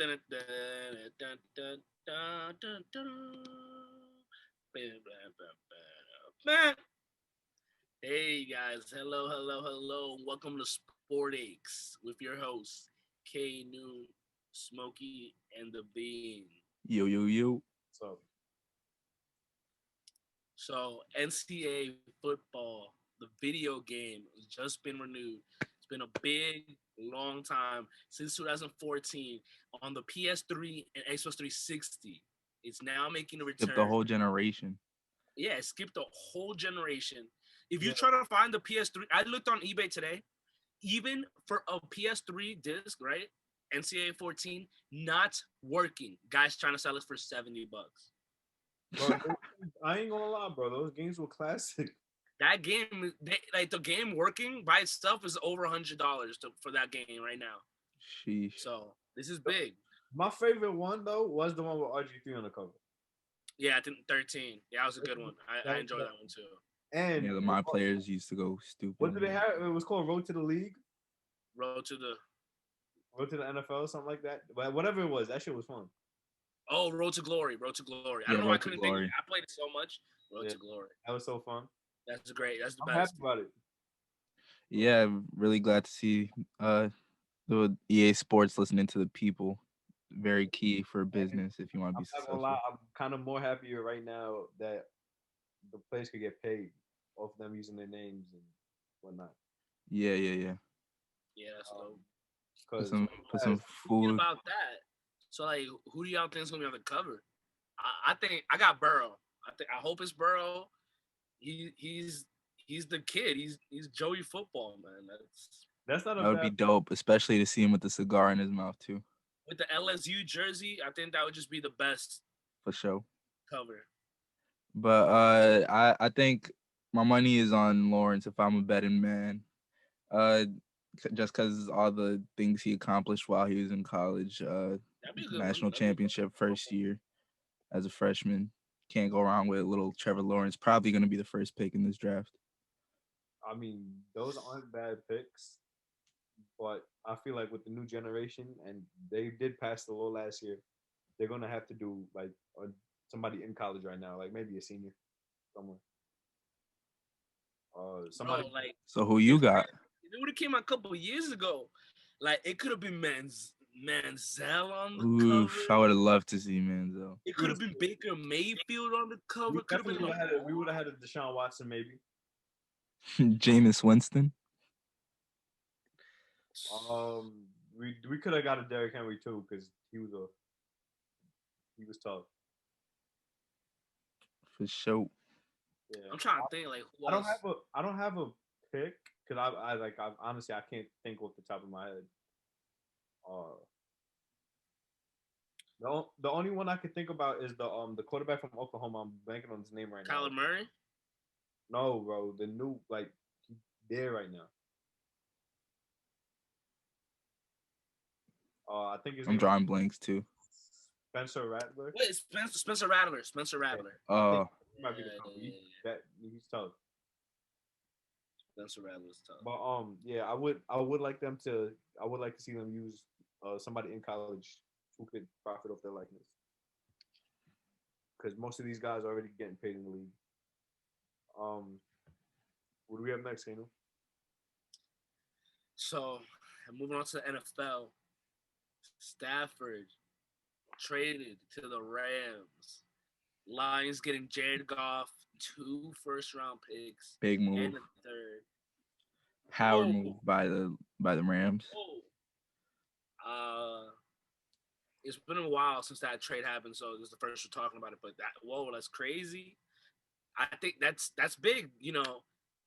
Hey guys, hello. Welcome to SportAches with your hosts K Noon, Smokey, and the Bean. Yo, yo, yo. So So NCAA football, the video game, has just been renewed. It's been a big, long time since 2014 on the PS3 and Xbox 360. It's now making a Skip the return. whole generation. Yeah, it skipped a whole generation. If you Yeah. try to find the PS3, I looked on eBay today. Even for a PS3 disc, right? NCAA 14 not working. Guys trying to sell it for $70. bro, I ain't gonna lie, bro. Those games were classic. That game, like the game working by itself is over $100 for that game right now. Sheesh. So this is big. My favorite one though was the one with RG3 on the cover. Yeah, I think 13. Yeah, that was a good one. I enjoyed that one too. And Yeah, my players used to go stupid. what did they have? It was called Road to the League, Road to the Road to the NFL, something like that. But whatever it was, that shit was fun. Road to Glory, Road to Glory. I Yeah, don't know why I Road to couldn't think of Glory. it. I played it so much. Road Yeah. to Glory. That was so fun. That's great. That's the I'm happy best. about it. Yeah, I'm really glad to see the EA Sports listening to the people. Very key for business if you want to I'm be not gonna successful. lie. I'm kind of more happier right now that the players could get paid off them using their names and whatnot. Yeah. Yeah, that's dope. Put Because some Thinking food. about that, so like, who do y'all think is gonna be on the cover? I think I got Burrow. I hope it's Burrow. He's the kid. He's Joey Football, man. that's not a That would be bad. dope, especially to see him with the cigar in his mouth too, With the LSU jersey. I think that would just be the best for sure. cover. But I think my money is on Lawrence if I'm a betting man. Just because all the things he accomplished while he was in college. That'd be a good National one. championship first year as a freshman. Can't go wrong with little Trevor Lawrence. Probably going to be the first pick in this draft. I mean, those aren't bad picks, but I feel like with the new generation, and they did pass the law last year, they're gonna have to do like somebody in college right now, like maybe a senior somewhere. Somebody. Bro, like So who you got? if it would have came out a couple of years ago, like it could have been Manziel on the Oof, I cover. would have loved to see Manziel. It could have been Baker Mayfield on the cover. We Could have been definitely would have had we would have had a Deshaun Watson maybe. Jameis Winston. We could have got a Derrick Henry too because he was tough. For sure. Yeah. I'm trying to think like who I don't else? have a pick because I honestly I can't think off the top of my head. The only one I could think about is the quarterback from Oklahoma. I'm blanking on his name right now. Kyler Murray. No, bro, the new he's there right now. I think his I'm name drawing blanks too. Spencer Rattler. Wait, Spencer Rattler. Spencer Rattler. He might be the company. He's tough. Spencer Rattler's tough. But yeah, I would like them to I would like to see them use somebody in college who could profit off their likeness. Because most of these guys are already getting paid in the league. What do we have next, Kano? So, moving on to the NFL, Stafford traded to the Rams. Lions getting Jared Goff, 2 first-round picks, Big move. and a third. Power Whoa. move by the Rams. It's been a while since that trade happened, so this is the first we're talking about it. But that's crazy. I think that's big. You know,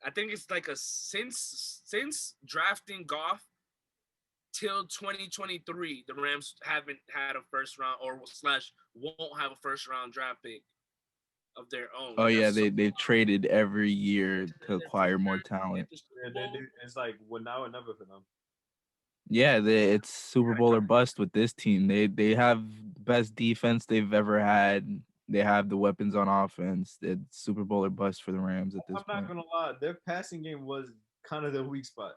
I think it's like since drafting Goff till 2023, the Rams haven't had a first round or / won't have a first round draft pick of their own. Oh yeah, That's so they've traded every year to acquire more talent. It's like now or never for them. Yeah, it's Super Bowl or bust with this team. They have best defense they've ever had. They have the weapons on offense. It's Super Bowl or bust for the Rams at this I'm point. not gonna lie, their passing game was kind of their weak spot.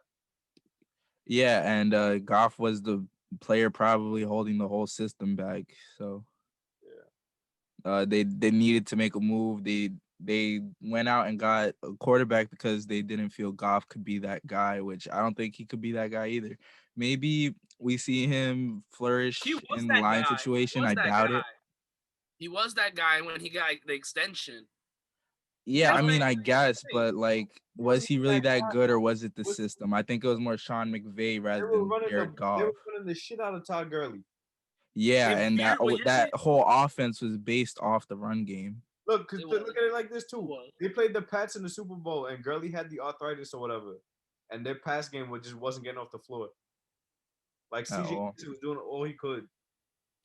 Yeah, and Goff was player probably holding the whole system back. So Yeah. they needed to make a move. They went out and got a quarterback because they didn't feel Goff could be that guy, which I don't think he could be that guy either. Maybe we see him flourish He was in the that line guy. situation. I doubt it. He was that guy when he got the extension. Yeah, That's I what mean, I I guess, but like, He was wasn't he even really that that guy. good, or was it the Was- system? I think it was more Sean McVay rather than Jared They Goff. were running the shit out of Todd Gurley. Yeah, and Fear was that it? whole offense was based off the run game. Look, cause It look was. at it like this too. was. They played the Pats in the Super Bowl, and Gurley had the arthritis or whatever, and their pass game just wasn't getting off the floor. Like At CJ all. was doing all he could.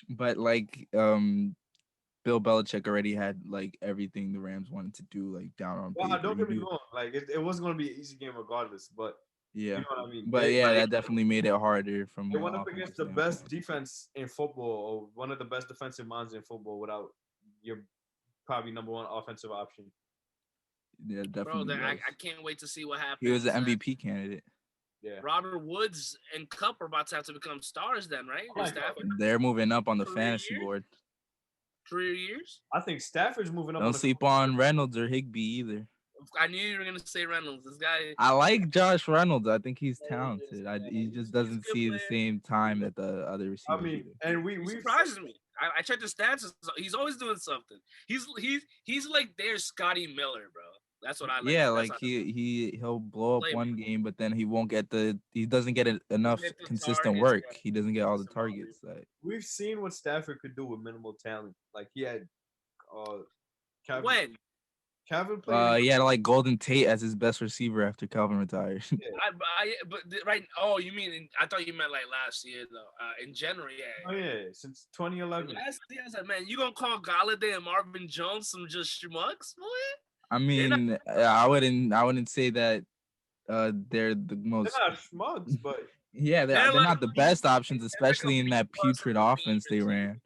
But like, Bill Belichick already had like everything the Rams wanted to do, like down on Well, paper. don't get me wrong. Like it wasn't gonna be an easy game regardless, but you Yeah, know what I mean. but yeah, that definitely made it harder from They an went up offensive against the standpoint. best defense in football, or one of the best defensive minds in football, without your probably number one offensive option. Yeah, Bro, definitely I was. can't wait to see what happens. He was an MVP candidate. Yeah. Robert Woods and Cup are about to have to become stars then, right? Oh my Stafford, They're moving up on the Career fantasy years? board. 3 years. I think Stafford's moving up. Don't sleep on Reynolds or Higbee either. I knew you were gonna say Reynolds. This guy. I like Josh Reynolds. I think he's He is, talented. He man. just He's a doesn't good see the player. same time that the other I receivers mean, do. and He we surprises me. I checked his stats. He's always doing something. He's like their Scotty Miller, bro. That's what I like. Yeah, That's like how he'll blow up Playmaker. one game, but then he won't get he doesn't get enough get the consistent targets, work. yeah. He doesn't get all the Consistent volume. targets. Like, we've seen what Stafford could do with minimal talent. Like he had When Calvin played. he had like Golden Tate as his best receiver after Calvin retired. you mean I thought you meant like last year though. In January, Oh yeah. yeah, since 2011. Last year, I was like, man, you gonna call Galladay and Marvin Jones some just schmucks, boy? I mean, I wouldn't say that they're the They're most. not schmucks, but Yeah, they're like not the best options, especially in that B plus putrid or B offense they team. ran.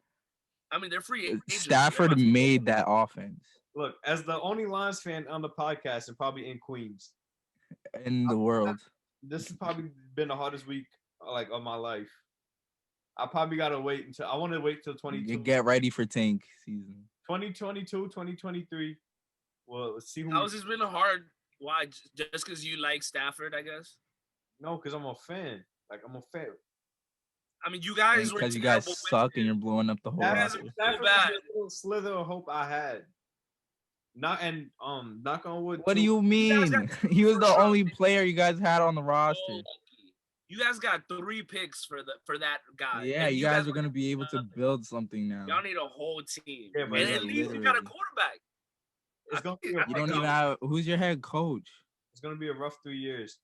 I mean, they're free agents. Stafford made that offense look, as the only Lions fan on the podcast and probably in Queens, in the world. this has probably been the hardest week like of my life. I probably gotta wait until I want to wait till 22. Get ready for tank season. 2022, 2023. Well, let's see who. How has this been hard? Why? Just because you like Stafford, I guess. No, because I'm a fan. Like I'm a fan. I mean, you guys were Because you terrible guys suck with and you're blowing up the whole Stafford, roster. Stafford was bad. the little slither of hope I had. Not and knock on wood. What do too. you mean? He was the only player you guys had on the roster. You guys got 3 picks for that guy. Yeah, and you guys are gonna be able to build something now. Y'all need a whole team. Yeah, but and yeah, at least you got a literally. quarterback. It's gonna be You don't even have who's your head coach? It's gonna be a rough 3 years.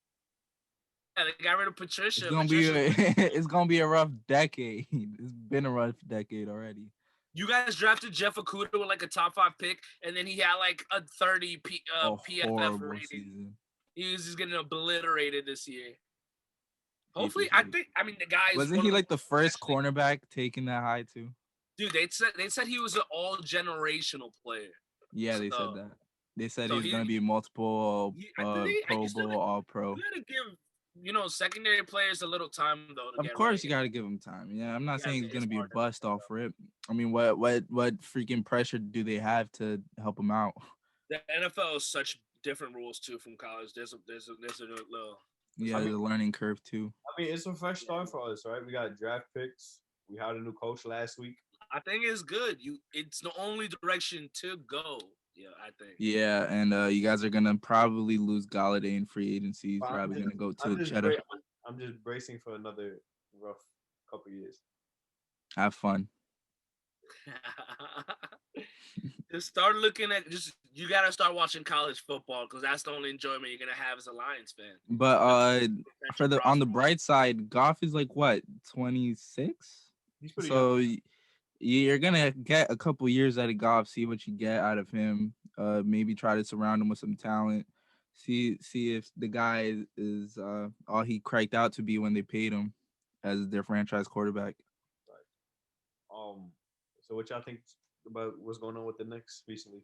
Yeah, they got rid of Patricia. It's gonna be it's gonna be a rough decade. It's been a rough decade already. You guys drafted Jeff Okuda with like a top 5 pick, and then he had like a 30 PFF rating. Season. He was just getting obliterated this year. Hopefully, I mean the guy wasn't he like the first cornerback taking that high too? Dude, they said he was an all generational player. Yeah, they said that. They said so he was gonna be multiple Pro Bowl, All Pro. You gotta give secondary players a little time though. Of course, you gotta give him time. Yeah, I'm not saying he's gonna be a bust off rip. I mean, what freaking pressure do they have to help him out? The NFL is such different rules too from college. There's a little. Yeah, the learning curve too. I mean, it's a fresh start for us, right? We got draft picks. We had a new coach last week. I think it's good. It's the only direction to go. Yeah, I think. Yeah, and you guys are gonna probably lose Galladay in free agency. He's probably gonna go to Cheddar. I'm just bracing for another rough couple years. Have fun. Just start looking at you gotta start watching college football because that's the only enjoyment you're gonna have as a Lions fan. But on the bright side, Goff is like what 26. He's pretty so young. You're gonna get a couple years out of Goff. See what you get out of him. Maybe try to surround him with some talent. See if the guy is all he cracked out to be when they paid him as their franchise quarterback. Right. So what y'all think about what's going on with the Knicks recently?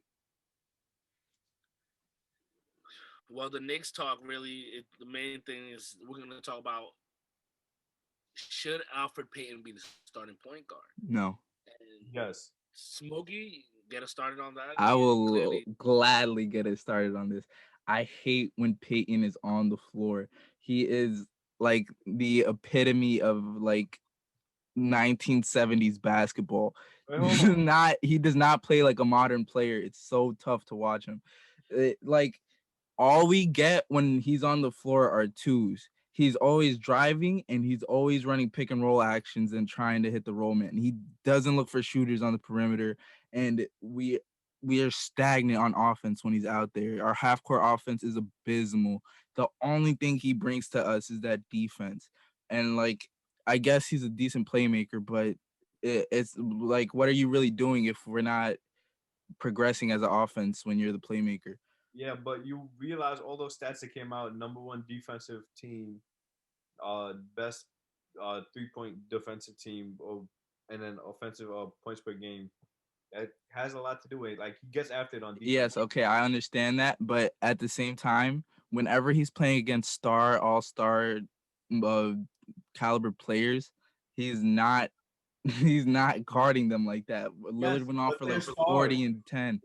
Well, the Knicks talk really. The main thing is we're gonna talk about should Elfrid Payton be the starting point guard? No. And Yes. Smokey, get us started on that. I will Clearly, gladly get it started on this. I hate when Peyton is on the floor. He is like the epitome of like 1970s basketball. Wait, hold on. He does not play like a modern player. It's so tough to watch him. Like all we get when he's on the floor are twos. He's always driving and he's always running pick and roll actions and trying to hit the roll man. He doesn't look for shooters on the perimeter, and we are stagnant on offense when he's out there. Our half court offense is abysmal. The only thing he brings to us is that defense, and like I guess he's a decent playmaker, but it's like, what are you really doing if we're not progressing as an offense when you're the playmaker? Yeah, but you realize all those stats that came out: number one defensive team, best 3-point defensive team, and then offensive points per game. That has a lot to do with it. Like he gets after it on defense. Yes, okay, I understand that, but at the same time, whenever he's playing against all-star uh, caliber players, he's not he's not guarding them like that. Yes, Lillard went off but for they're like stars. 40 and 10.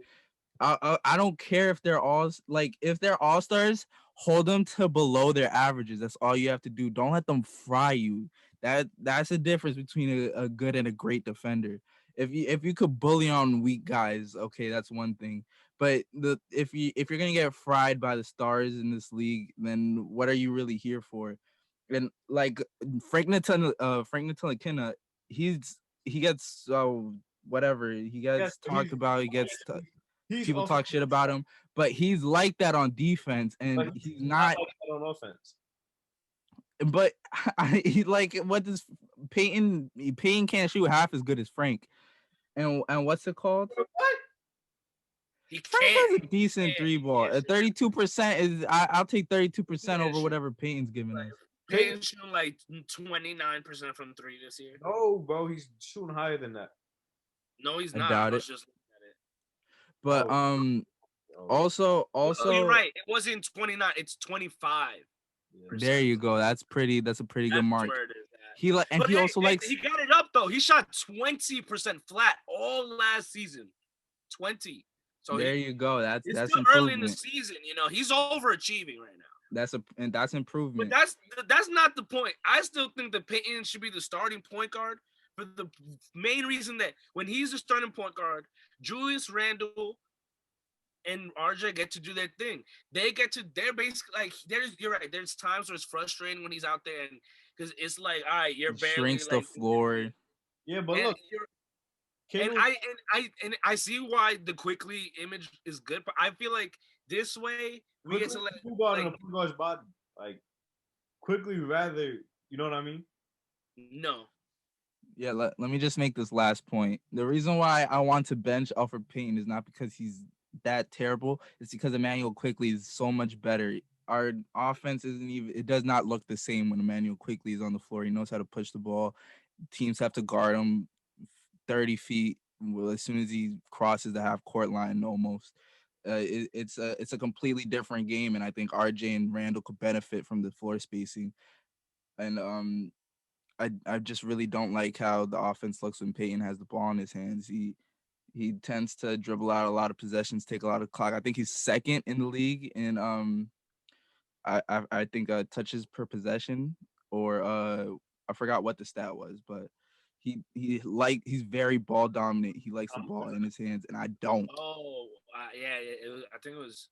I don't care if they're all like, if they're all stars, hold them to below their averages. That's all you have to do. Don't let them fry you. That's the difference between a good and a great defender. If you could bully on weak guys, okay, that's one thing. But if you're gonna get fried by the stars in this league, then what are you really here for? And like Frank Ntilikina, he gets whatever he Yes, gets but talked about. He gets he's people talk shit offensive, about him, but he's like that on defense, but and he's he's not not. like that on offense. But he like, what does Peyton? Peyton can't shoot half as good as Frank, and what's it called? What? he Frank can't. has a decent three ball. 32% is I'll take 32% can't over shoot. whatever Peyton's giving us. Payton shooting like 29% from three this year. No, bro, he's shooting higher than that. No, he's I not. I doubt was it. just looking at it. But Oh, also Oh, you're right. It wasn't 29. It's 25. yeah. there you go. That's a pretty good That's mark. where it is at. He like, and But he also likes. he got it up though. He shot 20% flat all last season. 20. So There you go. it's That's still early in the improvement. season. He's overachieving right now. That's But improvement. that's not the point. I still think that Peyton should be the starting point guard for the main reason that when he's the starting point guard, Julius Randle and RJ get to do their thing. They're basically like, you're right. There's times where it's frustrating when he's out there, and because it's like, all right, you're He barely shrinks the like, floor. Yeah, but and look, you're can and I see why the quickly image is good, but I feel like this way we get to let two guard in a like, point guard's body. Like quickly, rather, you know what I mean? no. Yeah, let me just make this last point. The reason why I want to bench Elfrid Payton is not because he's that terrible. It's because Emmanuel Quickly is so much better. Our offense it does not look the same when Emmanuel Quickly is on the floor. He knows how to push the ball. Teams have to guard him 30 feet as soon as he crosses the half court line almost. It's a completely different game, and I think RJ and Randall could benefit from the floor spacing. And I just really don't like how the offense looks when Peyton has the ball in his hands. He tends to dribble out a lot of possessions, take a lot of clock. I think he's second in the league in I think touches per possession, or I forgot what the stat was, but he's very ball dominant. He likes the ball in his hands, and I don't. Oh, yeah. I think it was.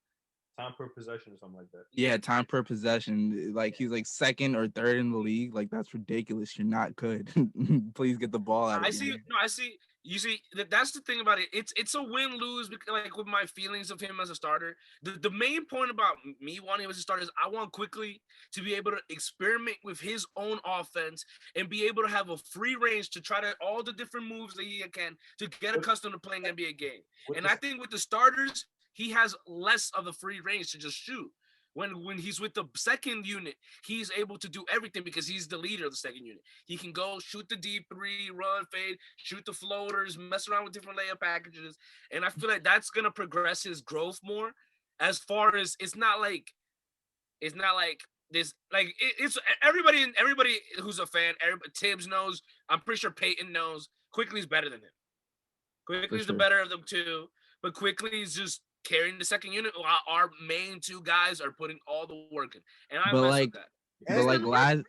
Time per possession or something like that. Yeah, time per possession. Like he's like second or third in the league. Like that's ridiculous. You're not good. Please get the ball out I of see. your No, I see. You see, that's the thing about it. It's a win lose. Like with my feelings of him as a starter, the main point about me wanting him as a starter is I want Quickly to be able to experiment with his own offense and be able to have a free range to try to all the different moves that he can to get accustomed to playing NBA game. And I think with the starters, he has less of the free range to just shoot. When he's with the second unit, he's able to do everything because he's the leader of the second unit. He can go shoot the deep three, run, fade, shoot the floaters, mess around with different layup packages. And I feel like that's gonna progress his growth more. As far as it's not like this like it's everybody who's a fan. Tibbs knows. I'm pretty sure Payton knows. Quickly's better than him. Quickly's the sure. better of them two, but Quickly's just carrying the second unit while our main two guys are putting all the work in, and I But mess like, with that. but And, like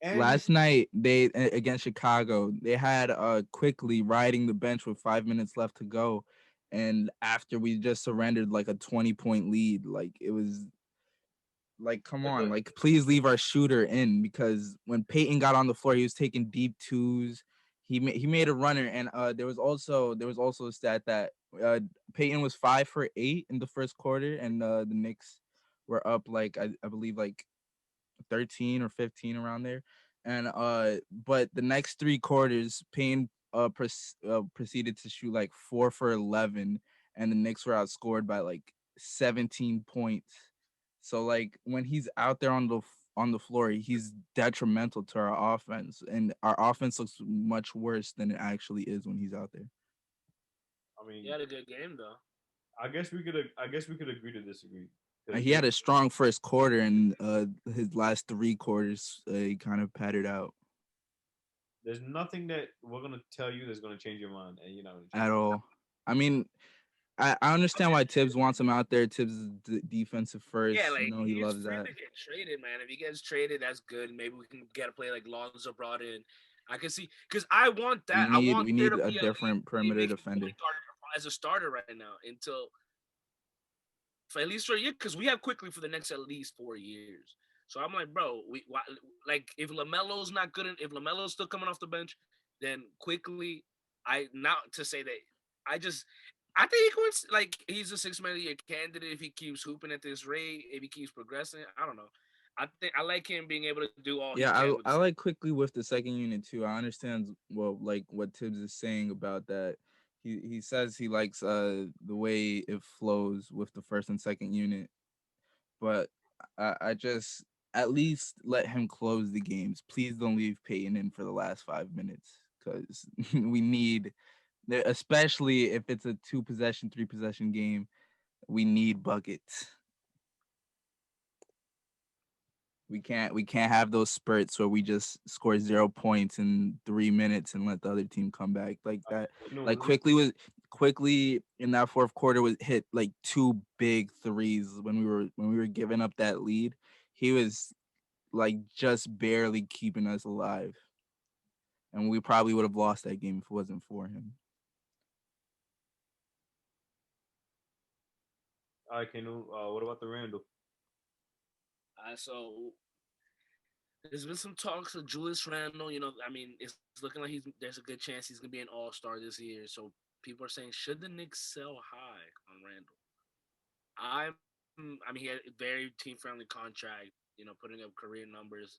and last night against Chicago, they had Quickly riding the bench with 5 minutes left to go, and after we just surrendered like a 20-point lead, like it was like, come on, like please leave our shooter in, because when Peyton got on the floor, he was taking deep twos. He made a runner, and there was also a stat that Peyton was 5 for 8 in the first quarter, and the Knicks were up like I believe like 13 or 15 around there. And but the next 3 quarters, Payne proceeded to shoot like 4 for 11, and the Knicks were outscored by like 17 points. So like when he's out there on the floor, he's detrimental to our offense, and our offense looks much worse than it actually is when he's out there. I mean, He had a good game though. I guess we could agree to disagree. He had a strong first quarter, and his last 3 quarters, he kind of padded out. There's nothing that we're gonna tell you that's gonna change your mind, and you're not gonna change At all. I mean, I understand why Tibbs wants him out there. Tibbs is defensive Yeah, first. You like know, he he's loves free that. to get traded, man. If he gets traded, that's good. Maybe we can get a player like Lonzo brought in. I can see because I want that. I want We there need to a be a different perimeter playmaking defender. point guard as a starter right now until for at least for a year, because we have Quickly for the next at least 4 years. So I'm like, bro, like if LaMelo's not good, if LaMelo's still coming off the bench, then Quickly, I not to say that I think he could like he's a 6 man of the year candidate if he keeps hooping at this rate, if he keeps progressing. I don't know. I think I like him being able to do all he Yeah, can with I this. like Quickly with the second unit too. I understand like what Tibbs is saying about that. He says he likes the way it flows with the first and second unit, but I just at least let him close the games. Please don't leave Peyton in for the last 5 minutes, because we need, especially if it's a 2-possession, 3-possession game, we need buckets. We can't have those spurts where we just score 0 points in 3 minutes and let the other team come back like that. Like quickly in that fourth quarter was hit like 2 big threes when we were giving up that lead. He was like just barely keeping us alive, and we probably would have lost that game if it wasn't for him. All right, Kenu, what about the Randle? So there's been some talks of Julius Randle. You know, I mean, it's looking like there's a good chance he's gonna be an All-Star this year. So people are saying, should the Knicks sell high on Randle? I mean, he had a very team-friendly contract. You know, putting up career numbers.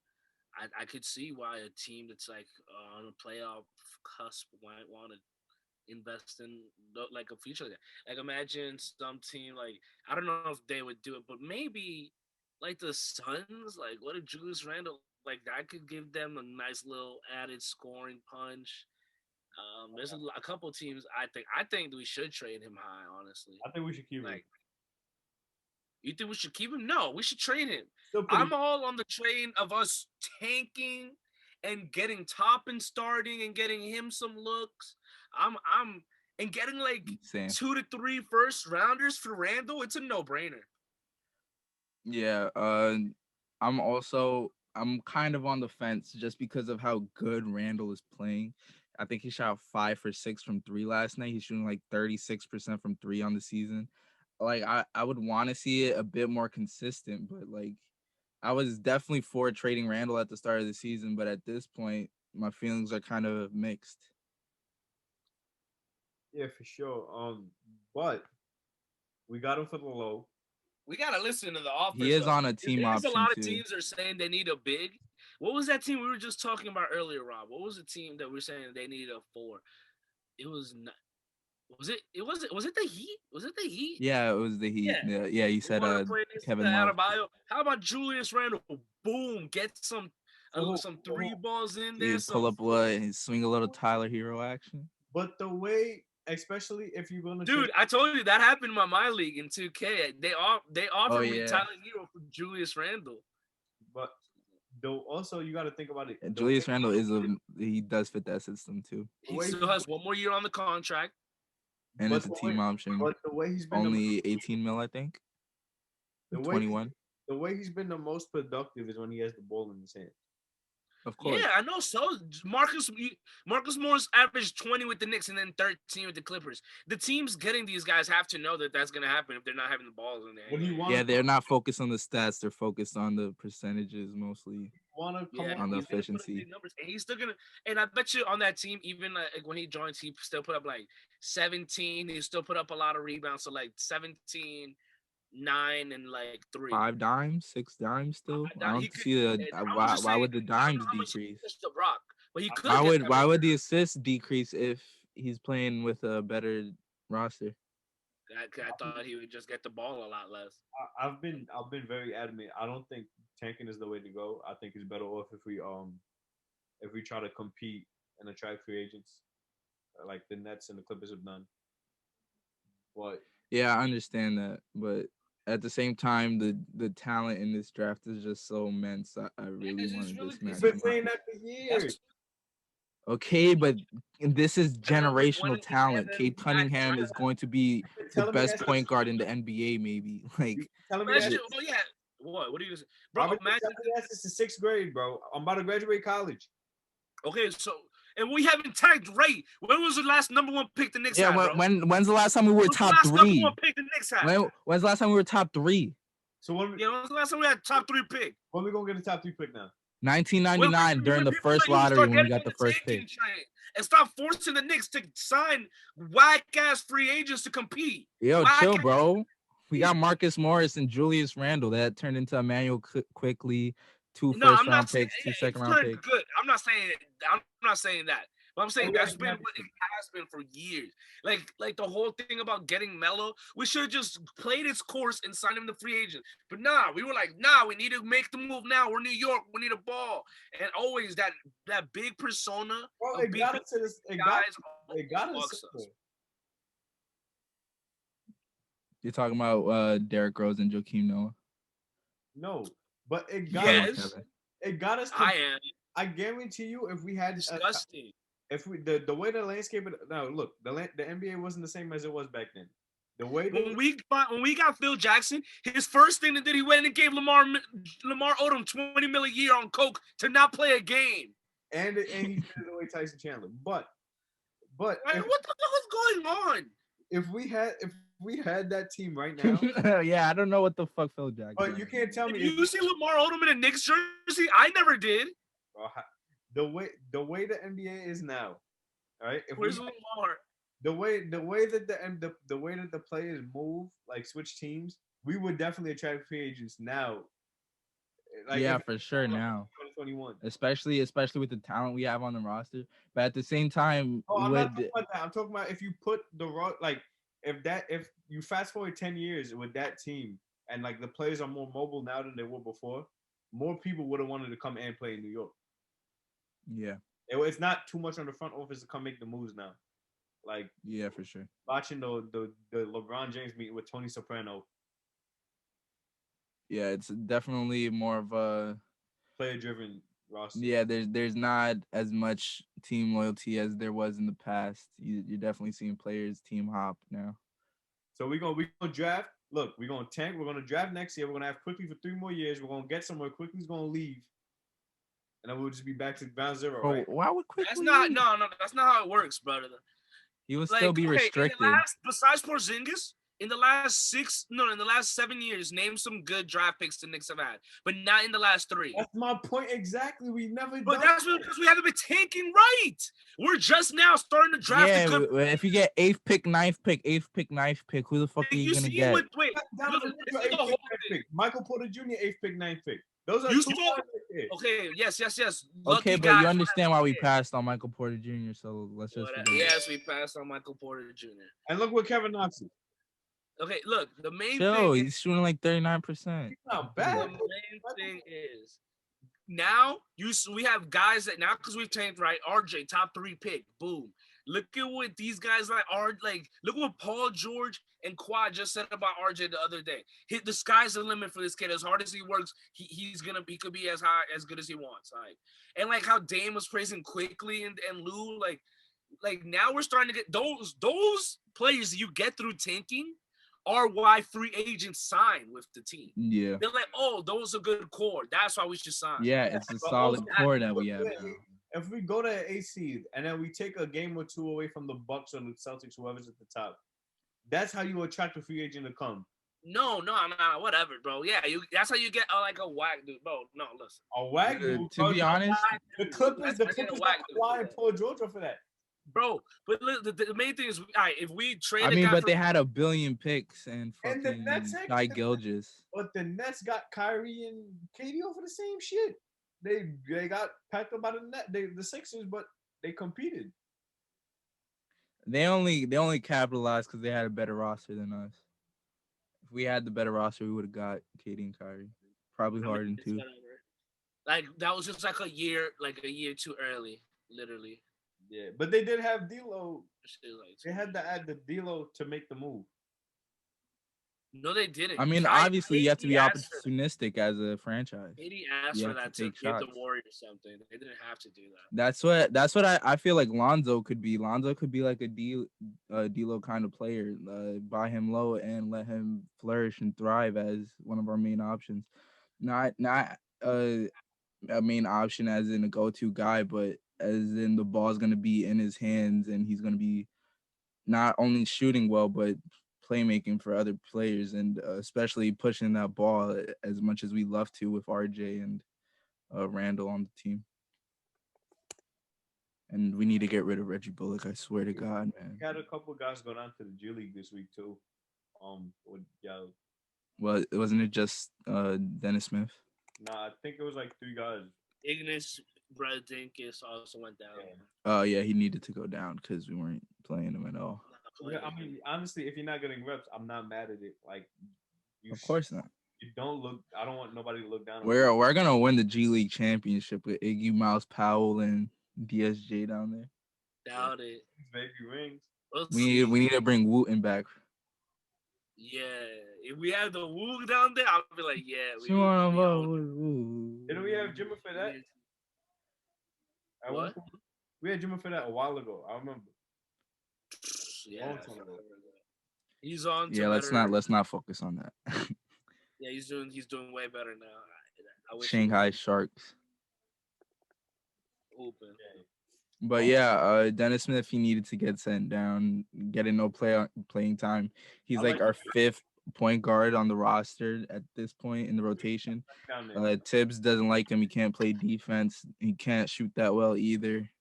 I could see why a team that's like on a playoff cusp might want to invest in like a future like that. Like imagine some team like I don't know if they would do it, but maybe like the Suns. Like what if Julius Randle like that could give them a nice little added scoring punch. There's a couple teams I think we should trade him high. Honestly, I think we should keep him. like you think we should keep him? No, we should trade him. Still I'm all on the train of us tanking and getting Toppin starting and getting him some looks. I'm and getting like Same. 2 to 3 first rounders for Randall. It's a no-brainer. Yeah, I'm kind of on the fence just because of how good Randall is playing. I think he shot 5 for 6 from 3 last night. He's shooting like 36% from 3 on the season. Like I would want to see it a bit more consistent, but like I was definitely for trading Randall at the start of the season, but at this point, my feelings are kind of mixed. Yeah, for sure. But we got him for the low. We gotta listen to the offers. He is though. on a team There's option a lot too. of teams are saying they need a big. What was that team we were just talking about earlier, Rob? What was the team that we were saying they needed a 4? It was not. Was it the Heat? Was it the Heat? Yeah, it was the Heat. Yeah, you said Kevin Love. How about Julius Randle? Boom, get some 3 balls in there. You pull up and swing a little Tyler Hero action. But the way, especially if you're gonna, dude, I told you that happened in my league in 2K. They offered me yeah. Tyler Hero for Julius Randle. But though, also you got to think about it. And Julius Randle he does fit that system too. He still has one more year on the contract. And it's a team option. But the way he's been only 18 mil, I think. 21. The way he's been the most productive is when he has the ball in his hand. Of course. Yeah, I know. So Marcus Morris averaged 20 with the Knicks and then 13 with the Clippers. The teams getting these guys have to know that that's going to happen if they're not having the balls in their hand. Yeah, they're not focused on the stats. They're focused on the percentages mostly. On the efficiency. Numbers. And he's still going to – and I bet you on that team, even when he joins, he still put up like 17. He still put up a lot of rebounds. So like 17 – 9 and like 3. 5 dimes, 6 dimes still. I don't see why would the dimes decrease? But he could why would the assists decrease if he's playing with a better roster? I thought he would just get the ball a lot less. I've been very adamant. I don't think tanking is the way to go. I think it's better off if we try to compete and attract free agents like the Nets and the Clippers have done. But yeah, I understand that, but at the same time, the talent in this draft is just so immense. I really want to just match. You've been saying that for years. Okay, but this is generational talent. Cade Cunningham is going to be the best point guard in the NBA, maybe. Like, imagine, What are you saying? Bro, imagine this is 6th grade, bro. I'm about to graduate college. Okay, so and we haven't tagged Ray. When was the last number 1 pick the Knicks had, bro? When's the last time we were top 3? Number 1 pick the Knicks had? When's the last time we were top 3? So when's the last time we had top 3 pick? When we gonna get a top 3 pick now? 1999 during the first lottery when we got the first pick. And stop forcing the Knicks to sign whack-ass free agents to compete. Yo, chill, bro. We got Marcus Morris and Julius Randle that turned into Emmanuel Quickly, 2 first-round picks, 2 second-round picks. Good. I'm not saying that. But I'm saying that's been what it has been for years. Like the whole thing about getting Melo, we should have just played its course and signed him to free agent. But we were like, we need to make the move now. We're New York. We need a ball. And always that big persona. Bro, it got us to this. It got us. You're talking about Derrick Rose and Joakim Noah? No, but it got us. It got us. I guarantee you, if we had disgusting. If we the way the landscape now look, the NBA wasn't the same as it was back then. The way when we got Phil Jackson, his first thing that did, he went and gave Lamar Odom $20 million a year on coke to not play a game. And he did it away Tyson Chandler. But what the hell is going on? If we had that team right now, yeah, I don't know what the fuck Phil Jackson. But you can't tell me. You see Lamar Odom in a Knicks jersey? I never did. The way the NBA is now, all right. Where's Lamar? The way that the players move, like switch teams, we would definitely attract free agents now. Like, yeah, for sure now. 2021, especially with the talent we have on the roster. But at the same time, I'm not talking about that. I'm talking about if you put if you fast forward 10 years with that team and like the players are more mobile now than they were before, more people would have wanted to come and play in New York. Yeah, it's not too much on the front office to come make the moves now. Like, yeah, for sure. Watching the LeBron James meeting with Tony Soprano. Yeah, it's definitely more of a player-driven roster. Yeah, there's not as much team loyalty as there was in the past. You're definitely seeing players team hop now. So we're gonna draft. Look, we're gonna tank. We're gonna draft next year. We're gonna have Quickly for 3 more years. We're gonna get somewhere. Quickly's gonna leave. And then we'll just be back to ground zero, right? Why would Quickly? That's not that's not how it works, brother. He would still be restricted. Besides Porzingis, in the last 7 years, name some good draft picks the Knicks have had, but not in the last 3. That's my point exactly. We never. But that's because we haven't been tanking right. We're just now starting to draft. Yeah, if you get 8th pick, 9th pick, who the fuck are you gonna get? Michael Porter Jr. 8th pick, 9th pick. Those are okay. Yes. Okay, but you understand why we passed on Michael Porter Jr. So let's just. Yes, we passed on Michael Porter Jr. And look what Kevin Knox is. Okay, look. The main thing. He's He's shooting like 39%. Not bad. The main thing is now we have guys that now because we've tanked right. RJ top 3 pick. Boom. Look at what these guys are like. Look what Paul George and Quad just said about RJ the other day. The sky's the limit for this kid. As hard as he works, he could be as good as he wants. Like, and like how Dame was praising Quickly and Lou, like now we're starting to get those players you get through tanking are why free agents sign with the team. Yeah. They're like, oh, those are good core. That's why we should sign. Yeah, it's a solid core that we have now. If we go to AC and then we take a game or two away from the Bucks or the Celtics, whoever's at the top, that's how you attract a free agent to come. No, I'm not. Whatever, bro. Yeah, that's how you get like a whack dude, bro. No, listen. A whack dude. To be honest, the Clippers flying Paul George for that. Bro, but the main thing is, all right, if we trade, I mean, but they had $1 billion picks and fucking the Nets Guy Gilgeous. But the Nets got Kyrie and KD over the same shit. They got packed up by the Sixers, but they competed. They only capitalized because they had a better roster than us. If we had the better roster, we would have got KD and Kyrie. Probably Harden too. Like that was just like a year too early, literally. Yeah, but they did have D'Lo. They had to add the D'Lo to make the move. No, they didn't. I mean, obviously, you have to be opportunistic as a franchise. KD asked for that to give the Warriors something. They didn't have to do that. That's what I feel like Lonzo could be. Lonzo could be like a D'Lo kind of player. Buy him low and let him flourish and thrive as one of our main options. Not a main option as in a go-to guy, but as in the ball's going to be in his hands and he's going to be not only shooting well, but playmaking for other players and especially pushing that ball as much as we love to with RJ and Randle on the team. And we need to get rid of Reggie Bullock. I swear to God, man. We had a couple guys go down to the G League this week too. Well, wasn't it just Dennis Smith? Nah, I think it was like 3 guys. Ignis Bradinkus also went down. Oh, yeah, he needed to go down because we weren't playing him at all. Yeah, I mean, honestly, if you're not getting reps, I'm not mad at it. Like, of course not. You don't look. I don't want nobody to look down. We're gonna win the G League championship with Iggy, Mouse Powell, and DSJ down there. Doubt it. Baby rings. We need to bring Wooten back. Yeah, if we had the Woo down there, I'd be like, yeah. Didn't we have Jimmy for that? What? We had Jimmy for that a while ago. I remember. Yeah. He's on. Yeah, let's not focus on that. Yeah, he's doing way better now. Shanghai Sharks. Open. But yeah, Dennis Smith, he needed to get sent down, getting no playing time. He's like our 5th point guard on the roster at this point in the rotation. Tibbs doesn't like him. He can't play defense. He can't shoot that well either.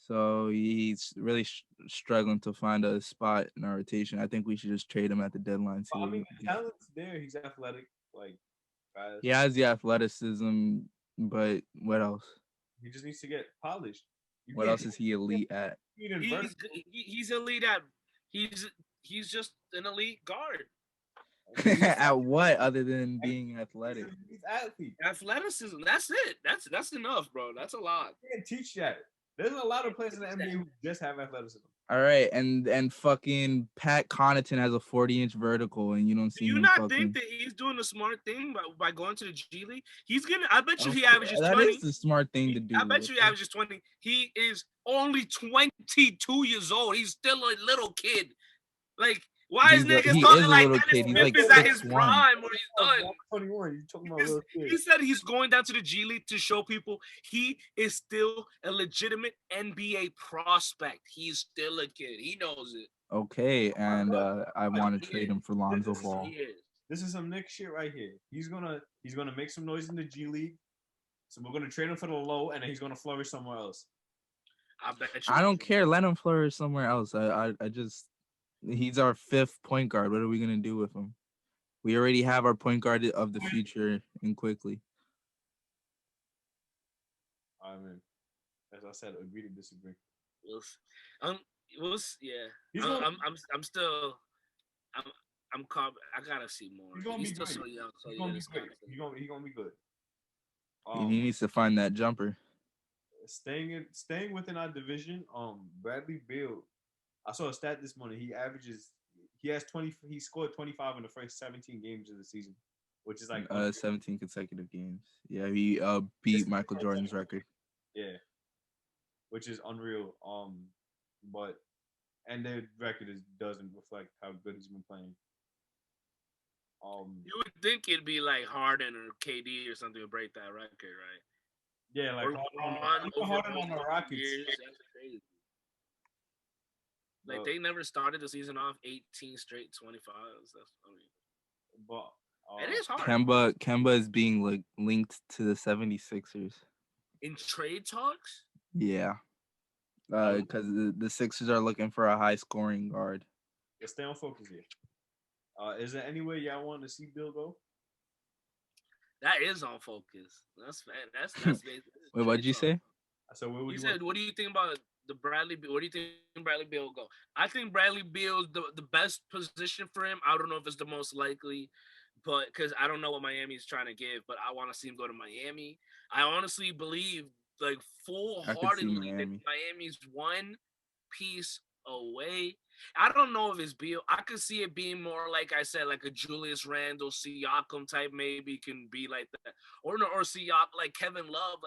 So he's really struggling to find a spot in our rotation. I think we should just trade him at the deadline. I mean, the talent's there. He's athletic, like fast. He has the athleticism, but what else? He just needs to get polished. What else is he elite at? He's elite at. He's just an elite guard. At what other than being athletic? He's athlete. Athleticism. That's it. That's enough, bro. That's a lot. You can't teach that. There's a lot of players in the NBA who just have athleticism. All right, and fucking Pat Connaughton has a 40-inch vertical, and you don't see. Do you not think that he's doing a smart thing by going to the G League? He's gonna. I bet you he averages 20. That is the smart thing to do. I bet you he averages 20. He is only 22 years old. He's still a little kid. Like, why is niggas talking like Dennis Smith is at his prime or he's done? 21. You talking about little kid? He said he's going down to the G League to show people he is still a legitimate NBA prospect. He's still a kid. He knows it. Okay, and I want to trade him for Lonzo Ball. This is some Knicks shit right here. He's gonna make some noise in the G League. So we're gonna trade him for the low, and then he's gonna flourish somewhere else. I bet you. I don't care. Let him flourish somewhere else. I just. He's our 5th point guard. What are we gonna do with him? We already have our point guard of the future in Quickly. I mean, as I said, agree to disagree. I gotta see more. He's still so young. So he's gonna be good. He needs to find that jumper. staying within our division. Bradley Beal. I saw a stat this morning. He scored 25 in the first 17 games of the season, which is like 17 consecutive games. Yeah, he beat Michael Jordan's record. Yeah, which is unreal. But and their record doesn't reflect how good he's been playing. You would think it'd be like Harden or KD or something to break that record, right? Yeah, like Harden on the Rockets. Years, that's crazy. Like they never started the season off 18 straight 25s. That's but it is hard. Kemba is being linked to the 76ers. In trade talks? Yeah. Because the Sixers are looking for a high scoring guard. Let's stay on focus here. Is there any way y'all want to see Bill go? That is on focus. That's Wait, what did you say? So you said, what do you think about the Bradley Beal? What do you think Bradley Beal will go? I think Bradley Beal is the best position for him. I don't know if it's the most likely, but because I don't know what Miami is trying to give, but I want to see him go to Miami. I honestly believe, like, full-heartedly that Miami's one piece away. I don't know if it's Beal. I could see it being more, like I said, like a Julius Randle, Siakam type, maybe can be like that, or Siakam, like Kevin Love,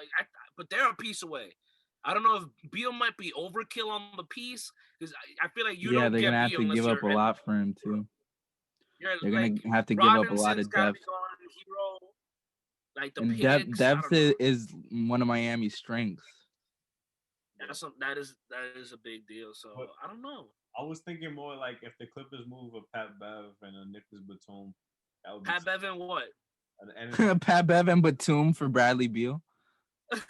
but they're a piece away. I don't know if Beal might be overkill on the piece because I feel like they're gonna have to give up a lot for him too. They're gonna have to give up a lot of depth. Like and depth is one of Miami's strengths. That is a big deal. So but I don't know. I was thinking more like if the Clippers move a Pat Bev and a Nicholas Batum. Pat Bev and what? Pat Bev and Batum for Bradley Beal. I'm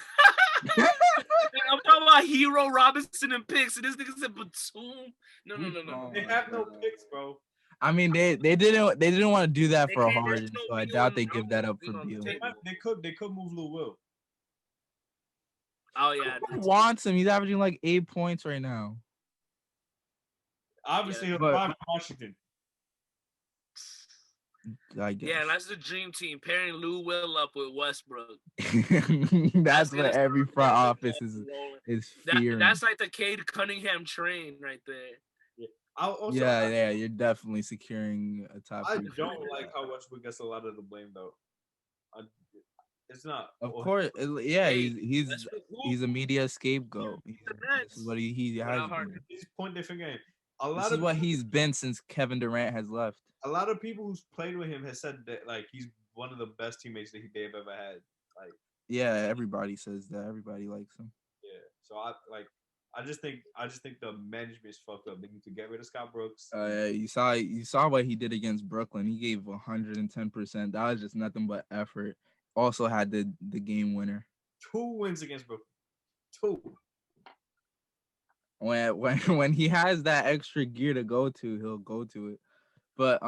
talking about Hero, Robinson, and picks, and this nigga said Batum. No. They have no picks, bro. I mean, they didn't want to do that for Harden, so I doubt they give that up for Beal. They could move Lou Will. Oh yeah, who wants him? He's averaging like 8 points right now. Obviously, he'll drive Washington. I guess. Yeah, that's the dream team pairing Lou Will up with Westbrook. that's what every front office is fearing. That's like the Cade Cunningham train right there. Yeah, you're definitely securing a top. I don't like how Westbrook gets a lot of the blame though. It's not. Of course, yeah. He's a media scapegoat. This is what he has. He's point their finger. This is what he's been since Kevin Durant has left. A lot of people who's played with him has said that like he's one of the best teammates that they've ever had. Like, yeah, everybody says that. Everybody likes him. Yeah. So I just think the management is fucked up. They need to get rid of Scott Brooks. You saw what he did against Brooklyn. He gave 110%. That was just nothing but effort. Also had the game winner. 2 wins against Brooklyn. 2. When he has that extra gear to go to, he'll go to it. But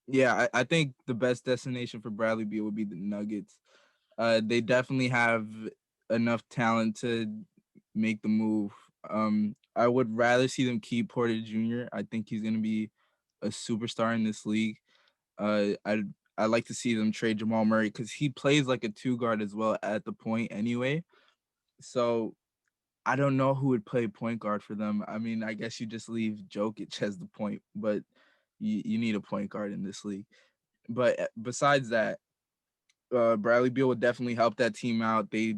yeah, I think the best destination for Bradley Beal would be the Nuggets. They definitely have enough talent to make the move. I would rather see them keep Porter Jr. I think he's gonna be a superstar in this league. I like to see them trade Jamal Murray because he plays like a 2 guard as well at the point anyway. So I don't know who would play point guard for them. I mean, I guess you just leave Jokic as the point, but you need a point guard in this league. But besides that, Bradley Beal would definitely help that team out. He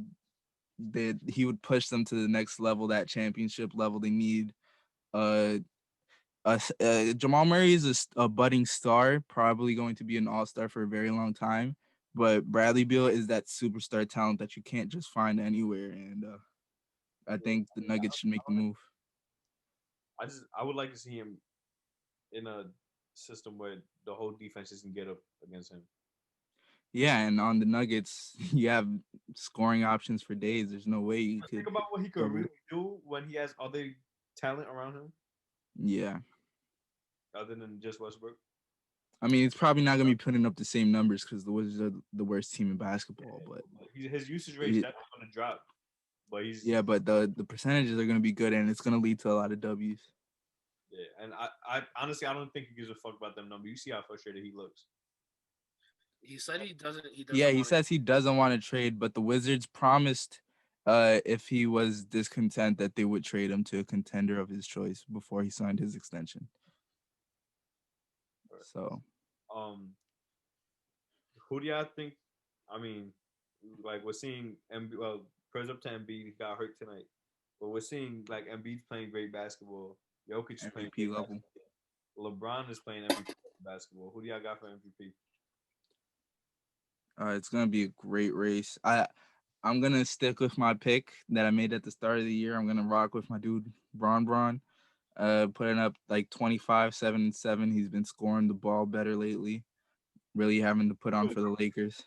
would push them to the next level, that championship level. They need Jamal Murray is a budding star, probably going to be an all-star for a very long time. But Bradley Beal is that superstar talent that you can't just find anywhere. And I think the Nuggets should make the move. I would like to see him in a system where the whole defense doesn't get up against him. Yeah, and on the Nuggets, you have scoring options for days. There's no way you could think about what he could really do when he has other talent around him. Yeah. Other than just Westbrook. I mean, it's probably not gonna be putting up the same numbers because the Wizards are the worst team in basketball. But his usage rate is definitely gonna drop. But but the percentages are gonna be good, and it's gonna lead to a lot of W's. Yeah, and I honestly I don't think he gives a fuck about them numbers. You see how frustrated he looks. He said he doesn't. He says he doesn't want to trade, but the Wizards promised if he was discontent that they would trade him to a contender of his choice before he signed his extension. So, who do y'all think? I mean, like we're seeing Embiid. Well, prayers up to Embiid. He got hurt tonight, but we're seeing like Embiid's playing great basketball. Jokic is playing MVP great level. basketball. LeBron is playing MVP basketball. Who do y'all got for MVP? It's gonna be a great race. I'm gonna stick with my pick that I made at the start of the year. I'm gonna rock with my dude Bron. Putting up like 25, 7, and 7. He's been scoring the ball better lately. Really having to put on for the Lakers.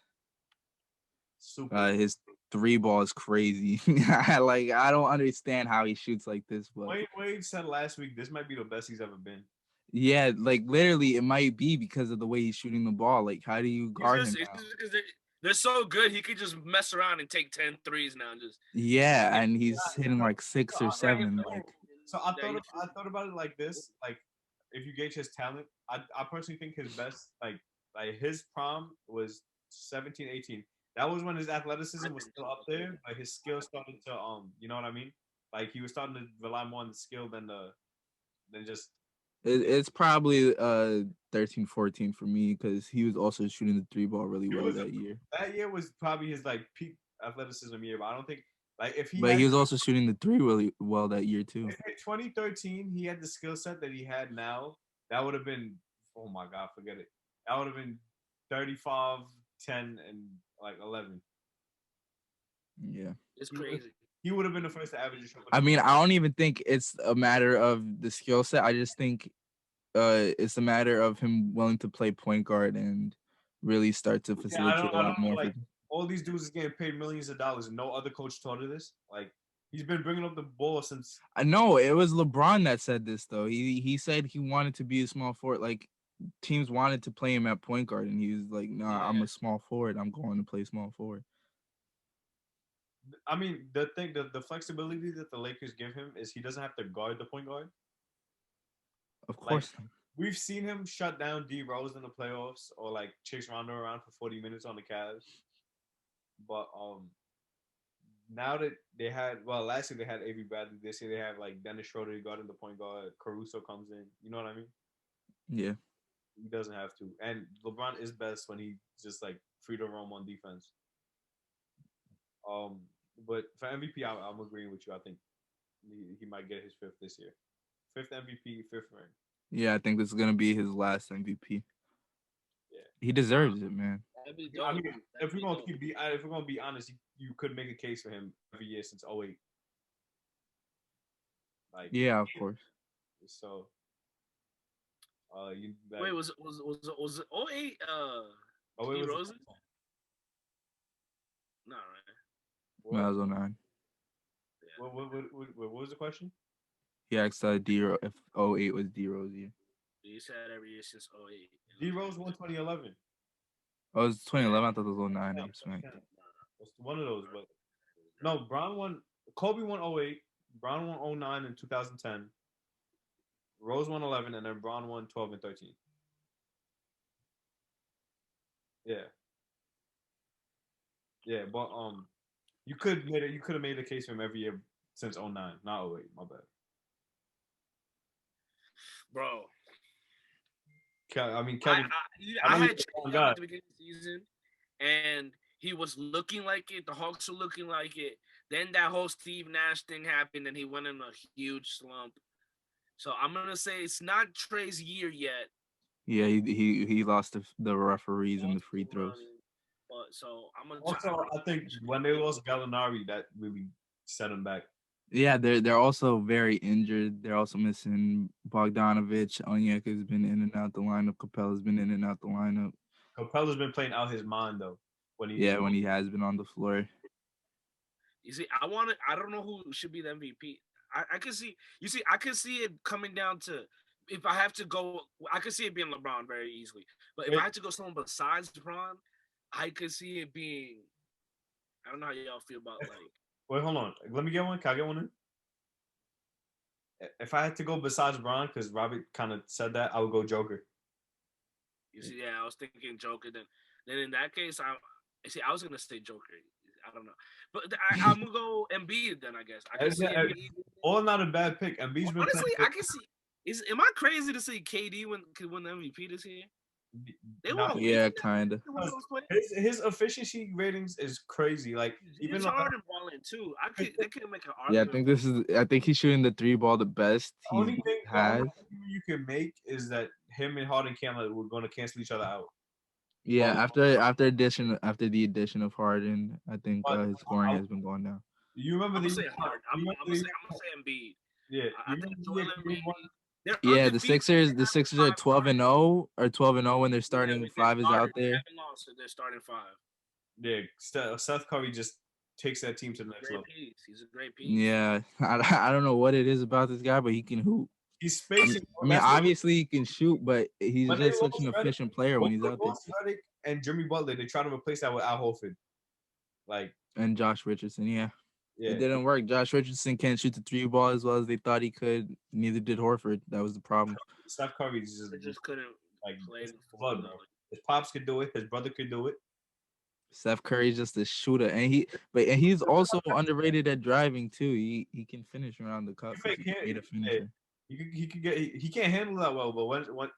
Super. His 3 ball is crazy. I don't understand how he shoots like this. But Wade said last week this might be the best he's ever been. yeah, like literally, it might be because of the way he's shooting the ball. Like, how do you guard him now? Because they're so good, he could just mess around and take 10 threes now. And he's hitting like 6 or 7. So I thought about it like this. Like, if you gauge his talent, I personally think his best, like his prom was 17, 18. That was when his athleticism was still up there, but his skill started to you know what I mean? Like he was starting to rely more on the skill than just. It's probably 13, 14 for me because he was also shooting the 3 ball really well that year. That year was probably his like peak athleticism year, but I don't think like if he. But he was also shooting the 3 really well that year too. If in 2013 he had the skill set that he had now, that would have been, oh my God, forget it. That would have been 35, 10, and like 11. Yeah, it's crazy. He would have been the first to average. I mean, I don't even think it's a matter of the skill set. I just think it's a matter of him willing to play point guard and really start to facilitate a lot more. Like, all these dudes is getting paid millions of dollars, and no other coach taught her this. Like, he's been bringing up the ball since. I know it was LeBron that said this though. He said he wanted to be a small forward. Like, teams wanted to play him at point guard, and he was like, "No, I'm a small forward. I'm going to play small forward." I mean, the flexibility that the Lakers give him is he doesn't have to guard the point guard. Of course. Like, we've seen him shut down D Rose in the playoffs or like chase Rondo around for 40 minutes on the Cavs. But now that they had, well, last year they had Avery Bradley. This year they have like Dennis Schroeder guarding the point guard. Caruso comes in. You know what I mean? Yeah. He doesn't have to. And LeBron is best when he's just like free to roam on defense. But for MVP, I'm agreeing with you. I think he might get his 5th this year. 5th MVP, 5th ring. Yeah, I think this is gonna be his last MVP. Yeah, he deserves it, man. I mean, if we're gonna be honest, you could make a case for him every year since 08. Like, yeah, of course. So, wait, was it 08? D Rose? No, right. That was 09. Yeah. What was the question? He asked if 08 was D Rose year. You said every year since 08. D Rose won 2011. Oh, it was 2011. I thought it was 09. I'm smacked. It's one of those, but no, Brown won. Kobe won 08. Brown won 09 and 2010. Rose won 11, and then Brown won 12 and 13. Yeah, but you could have made a case for him every year since 09, not 08. My bad, bro. I mean, Kevin. I had checked him at the beginning of the season, and he was looking like it. The Hawks were looking like it. Then that whole Steve Nash thing happened, and he went in a huge slump. So I'm gonna say it's not Trey's year yet. Yeah, he lost the referees and the free throws. But so I'm gonna. Also, I think when they lost Gallinari, that really set him back. Yeah, they're also very injured. They're also missing Bogdanovich. Onyeka has been in and out the lineup. Capella's been in and out the lineup. Capella's been playing out his mind though. When he has been on the floor. You see, I don't know who should be the MVP. I can see. You see, I can see it coming down to if I have to go. I could see it being LeBron very easily. But if I have to go someone besides LeBron, I could see it being. I don't know how y'all feel about like. Wait, hold on. Let me get one. Can I get one in? If I had to go besides Bron, because Robert kind of said that, I would go Joker. You see, yeah, I was thinking Joker. Then in that case, I was gonna say Joker. I don't know, but I'm gonna go Embiid then. I guess I can see Embiid. All not a bad pick. Embiid's been Honestly, playing. I can see. Am I crazy to see KD could win the MVP this year? They won't. Yeah, kind of. His efficiency ratings is crazy. Like even Harden balling too. They couldn't make an argument. Yeah, I think he's shooting the 3 ball the best he has. The only thing you can make is that him and Harden were going to cancel each other out. Yeah, after the addition of Harden, I think his scoring has been going down. You remember I'm gonna say Harden. I'm gonna say Embiid. Yeah, I think Joel Embiid. Yeah, the Sixers are 12-0 or 12-0 when they're starting 5 is out there. Lost, so they're starting 5. Yeah, Seth Curry just takes that team to the next level. He's a great piece. Yeah, I don't know what it is about this guy, but he can hoop. He's spacing. I mean, obviously he can shoot, but he's just such an efficient player when he's out there. And Jimmy Butler, they try to replace that with Al Horford, and Josh Richardson. Yeah. It didn't work. Josh Richardson can't shoot the 3 ball as well as they thought he could. Neither did Horford. That was the problem. Steph Curry just couldn't play. His pops could do it. His brother could do it. Steph Curry's just a shooter, and he's also underrated at driving too. He can finish around the cup. He can't handle that well, but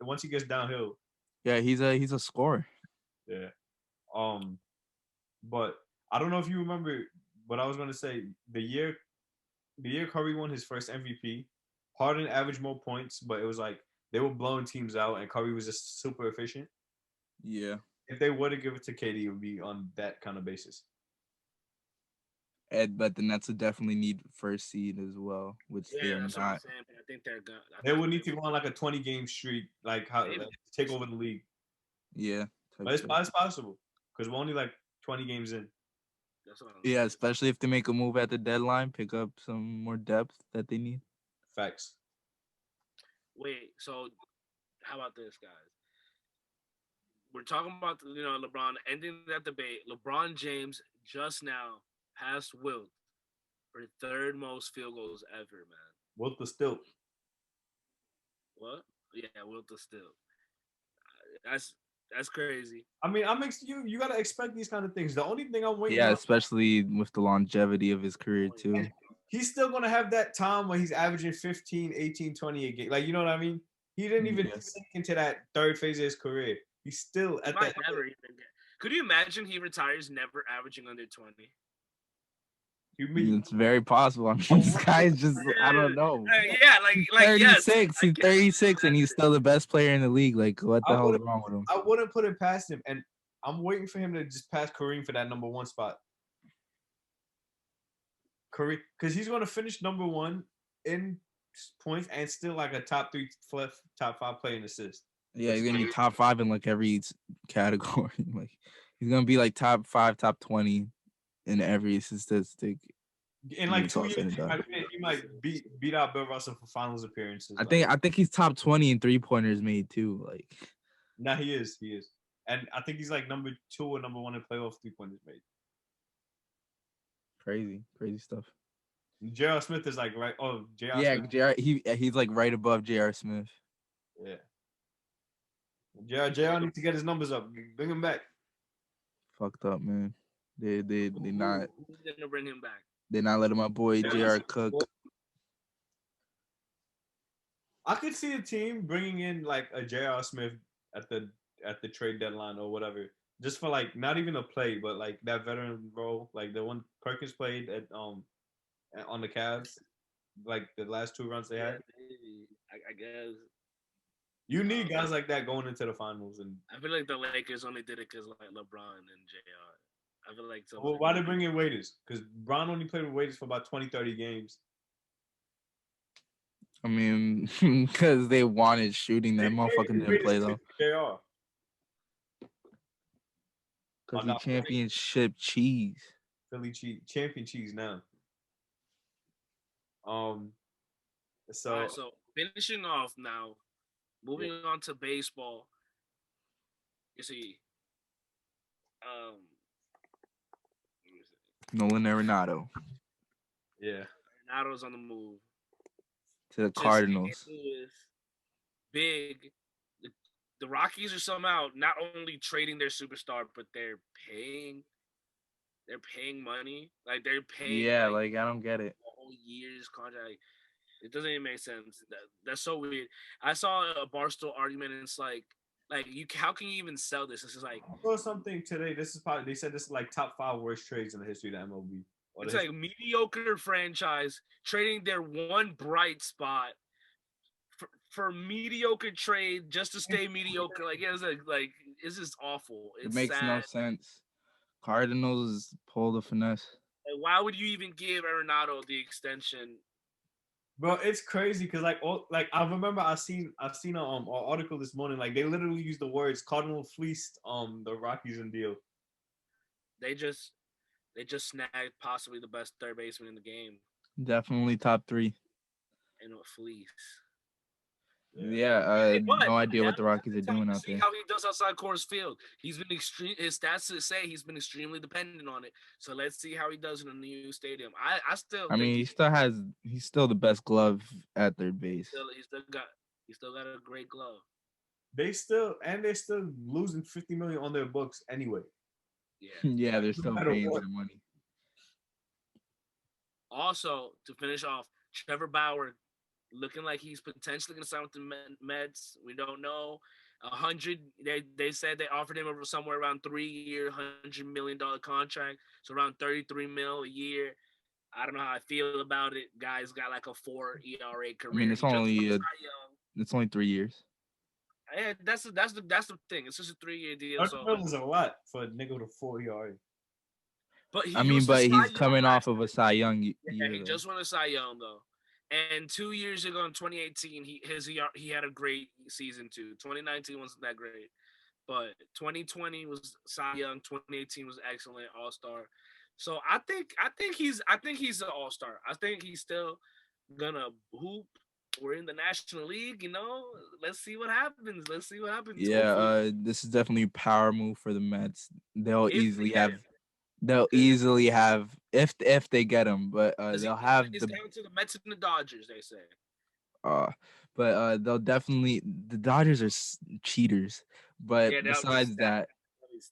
once he gets downhill, yeah, he's a scorer. Yeah. But I don't know if you remember. But I was going to say, the year Curry won his first MVP, Harden averaged more points, but it was like they were blowing teams out, and Curry was just super efficient. Yeah. If they were to give it to KD, it would be on that kind of basis. But the Nets would definitely need first seed as well, which they're not. I think they're good. They would need to go on like a 20-game streak, take over the league. Yeah. But it's possible because we're only like 20 games in. Yeah, especially if they make a move at the deadline, pick up some more depth that they need. Facts. Wait, so how about this, guys? We're talking about LeBron ending that debate. LeBron James just now passed Wilt for the 3rd most field goals ever, man. Wilt the still. What? Yeah, Wilt the still. That's crazy. I mean, you gotta expect these kind of things. The only thing I'm waiting. Yeah, especially with the longevity of his career too. He's still gonna have that time where he's averaging 15, 18, 20 a game. Like, you know what I mean? He didn't even sink into that 3rd phase of his career. He's still at that. Could you imagine he retires never averaging under 20? It's very possible. I mean, this guy's just, I don't know. Yeah, like 36. He's 36, and he's still the best player in the league. Like, what the hell is wrong with him? I wouldn't put it past him, and I'm waiting for him to just pass Kareem for that number 1 spot. Kareem, because he's going to finish number 1 in points and still like a top 3, top 5 player in assists. Yeah, he's gonna be top 5 in like every category. Like, he's gonna be like top 5, top 20 in every statistic. In like 2 years, he might beat out Bill Russell for finals appearances. I think he's top 20 in 3-pointers made too. Like, nah, he is, and I think he's like number 2 or number 1 in playoff 3-pointers made. Crazy stuff. J.R. Smith is like right. Oh, J.R. Yeah, Smith. He's like right above J.R. Smith. Yeah. J.R. needs to get his numbers up. Bring him back. Fucked up, man. They not. Who's gonna bring him back? They're not letting my boy J.R. cook. I could see a team bringing in like a J.R. Smith at the trade deadline or whatever, just for like not even a play, but like that veteran role, like the one Perkins played at on the Cavs, like the last 2 runs they had. I guess you need guys like that going into the finals, and I feel like the Lakers only did it because like LeBron and J.R. I feel like well, why they bring in Waiters? Because Bron only played with Waiters for about 20, 30 games. I mean, because they wanted shooting. That motherfucker didn't play though. JR. Because he championship cheese. Philly cheese, champion cheese now. So right, so finishing off now, moving on to baseball. You see, Nolan Arenado. Yeah, Arenado's on the move to the Cardinals. Big. The Rockies are somehow not only trading their superstar, but they're paying they're paying money. Like they're paying Yeah, like like I don't get it. a whole year's contract. Like, it doesn't even make sense. That's so weird. I saw a Barstool argument, and it's like you. How can you even sell this? This is like I saw something today. This is probably they said this is like top 5 worst trades in the history of the MLB. it's like mediocre franchise trading their one bright spot for mediocre trade just to stay mediocre. Like it's just awful. It It's makes no sad. sense. Cardinals pull the finesse. Like, why would you even give Arenado the extension? Bro, it's crazy because like I remember I've seen an article this morning, like they literally used the words Cardinal fleeced the Rockies in deal. They just snagged possibly the best third baseman in the game Definitely top 3. in a fleece. Yeah, But no idea now what the Rockies are it's time doing to out see there. how he does outside Coors Field. He's been extreme. His stats say he's been extremely dependent on it. So let's see how he does in a new stadium. I still I think mean, he's still the best glove at third base. he still got a great glove. They're still losing 50 million on their books anyway. Yeah. Yeah, they're No still matter paying what. their money. Also, to finish off, Trevor Bauer looking like he's potentially going to sign with the Mets. We don't know. 100. They said they offered him somewhere around 3-year, $100 million contract, so around 33 mil a year. I don't know how I feel about it. Guy's got like a 4 ERA career. I mean, it's only 3 years. Yeah, that's the thing. It's just a 3-year deal. So, $100 is a lot for a nigga with a 4 ERA. but I mean, but he's coming off of a Cy Young year. Yeah, he just won a Cy Young though. And 2 years ago in 2018, he had a great season too. 2019 wasn't that great, but 2020 was Cy Young. 2018 was excellent, All-Star. So I think he's an All-Star. I think he's still gonna hoop. We're in the National League, Let's see what happens. Yeah, this is definitely a power move for the Mets. They'll If easily they get have. him. They'll easily have if they get him, but they'll have It's down to the Mets and the Dodgers. They say. They'll definitely the Dodgers are cheaters. But Yeah, besides that,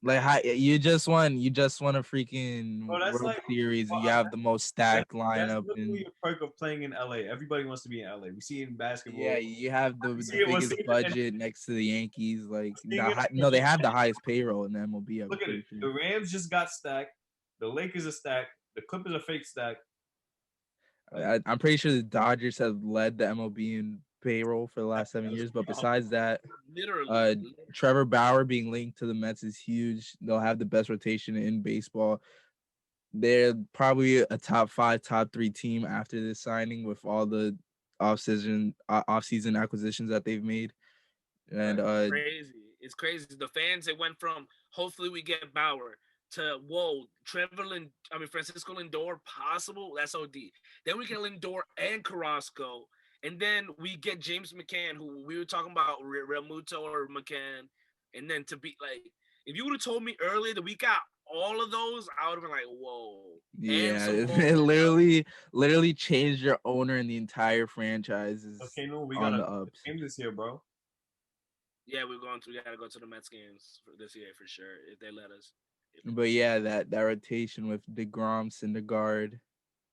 like you just won a freaking Bro, that's World like Series. You have the most stacked that's lineup, literally and a perk of playing in LA. Everybody wants to be in LA. We see it in basketball. yeah, you have the we're biggest seeing it budget next to the Yankees. Like seeing it- they have the highest payroll in the MLB. I'm Look at pretty it. sure. The Rams just got stacked. The Lakers are stacked. The Clippers are fake stacked. I'm pretty sure the Dodgers have led the MLB in payroll for the last 7 years. But besides that, literally, Trevor Bauer being linked to the Mets is huge. They'll have the best rotation in baseball. They're probably a top 5, top 3 team after this signing with all the off-season acquisitions that they've made. And crazy. It's crazy. The fans, it went from hopefully we get Bauer to Francisco Lindor possible. That's OD. Then we get Lindor and Carrasco, and then we get James McCann, who we were talking about Real Muto or McCann, and then to be like, if you would have told me earlier that we got all of those, I would have been like, whoa. Yeah, it literally changed your owner and the entire franchise is we on got the ups. game this year, bro. Yeah, we gotta go to the Mets games for this year for sure if they let us. But yeah, that rotation with DeGrom, Syndergaard,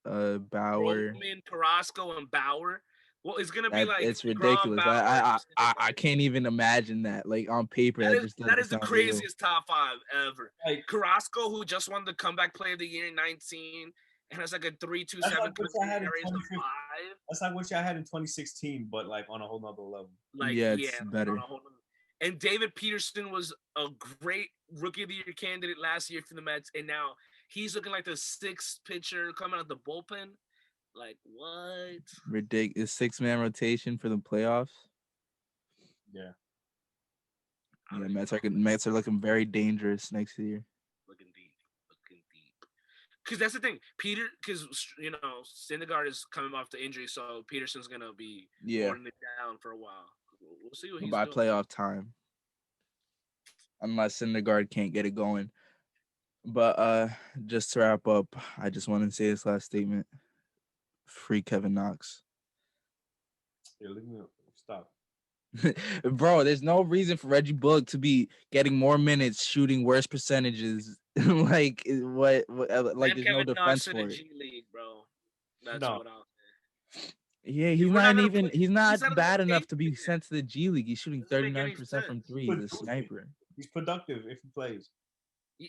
Bauer, Roman, Carrasco, and Bauer. Well, it's gonna be like it's DeGrom, ridiculous. Bauer, I can't even imagine that. Like on paper, that just doesn't that is the sound craziest top 5 ever. Like Carrasco, who just won the comeback player of the year in 19, and has like a 3.27 That's like what I had in 2016, but like on a whole nother level. Like it's better. And David Peterson was a great rookie of the year candidate last year for the Mets, and now he's looking like the 6th pitcher coming out the bullpen. Like what? Ridiculous 6-man rotation for the playoffs. Yeah. Yeah, Mets are looking very dangerous next year. Looking deep. Because that's the thing, because Syndergaard is coming off the injury, so Peterson's gonna be holding it down for a while. We'll see what he's by doing. playoff time, unless Syndergaard can't get it going. But just to wrap up, I just want to say this last statement: free Kevin Knox. Yeah, leave me stop. Bro, there's no reason for Reggie Bullock to be getting more minutes, shooting worse percentages, Like what like Let there's no Kevin Knox defense to the for it. G League, bro. That's No, what I'll say. Yeah, If we're not gonna play, he's he's not out of the bad enough to be rotation. sent to the G League. He's shooting Doesn't make any 39% from sense. three. He's a sniper. he's productive if he plays.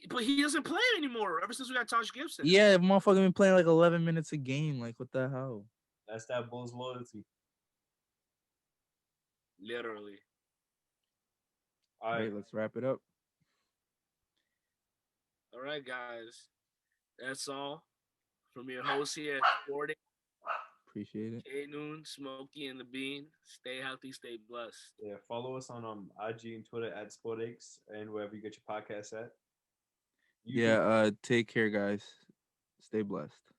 But he doesn't play anymore. Ever since we got Taj Gibson. Yeah, motherfucker been playing like 11 minutes a game. Like what the hell? That's that Bulls loyalty. Literally. All All right. right, let's wrap it up. All right, guys. That's all from your host here at SportAches. Appreciate it. Noon, Smokey, and the Bean. Stay healthy, stay blessed. Yeah, follow us on IG and Twitter at SportAches and wherever you get your podcasts at. Yeah, take care, guys. Stay blessed.